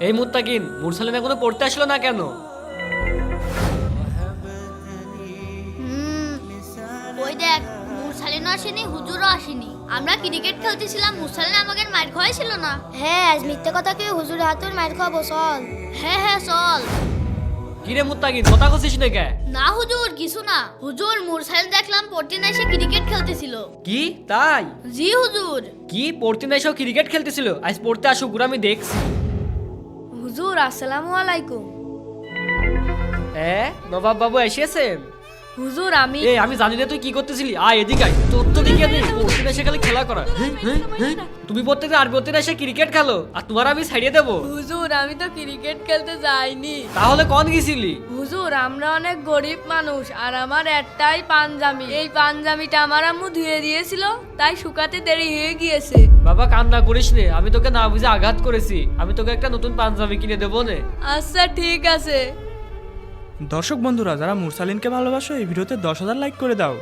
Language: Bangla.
এই মুত্তাকিন মুরসালিন এখনো পড়তে আসলো না কেন? ওই দেখ, মুরসালিনও আসেনি, হুজুরও আসেনি। আমরা ক্রিকেট খেলতেছিলাম, মুরসালিন আমাকে মার খাওয়াইছিল না। হ্যাঁ, আজ মিথ্যে কথা কি হুজুরের হাতে মার খাবো, চল। হ্যাঁ হ্যাঁ চল। কিরে মুত্তাকিন কথা কছিস না কে? না হুজুর, কিছু না। হুজুর, মুরসালিন দেখলাম পড়তে না এসে ক্রিকেট খেলতেছিল। কি তাই? জি হুজুর। কি পড়তে না এসেও ক্রিকেট খেলতেছিল? আজ পড়তে আসুক ওরা আমি দেখছি। হুজুর আসসালামু আলাইকুম। নবাব বাবু এসেছেন? হুজুর আমি আমি জানি না তুই কি করতেছিলি, আয় এদিকে আয়। তোর তো দিকে নেই, পড়তে না এসে খালি খেলা করা। তুমি প্রত্যেকদিন আর পড়তে না এসে ক্রিকেট খেলো আর তোমার আমি ছাড়িয়ে দেবো? হুজুর আমি তো ক্রিকেট খেলতে যাইনি। তাহলে কোন গেছিলি? হুজুর আমরা অনেক গরিব মানুষ আর আমার একটাই পাঞ্জাবি, এই পাঞ্জাবিটা আমার আম্মু ধুয়ে দিয়েছিল, তাই শুকাতে দেরি হয়ে গিয়েছে। বাবা কান্না করিস নে, আমি তোকে না বুঝে আঘাত করেছি। আমি তোকে একটা নতুন পাঞ্জাবি কিনে দেবো নে। আচ্ছা ঠিক আছে। দর্শক বন্ধুরা, যারা মুরসালিনকে ভালোবাসো এই ভিডিওতে 10,000 লাইক করে দাও।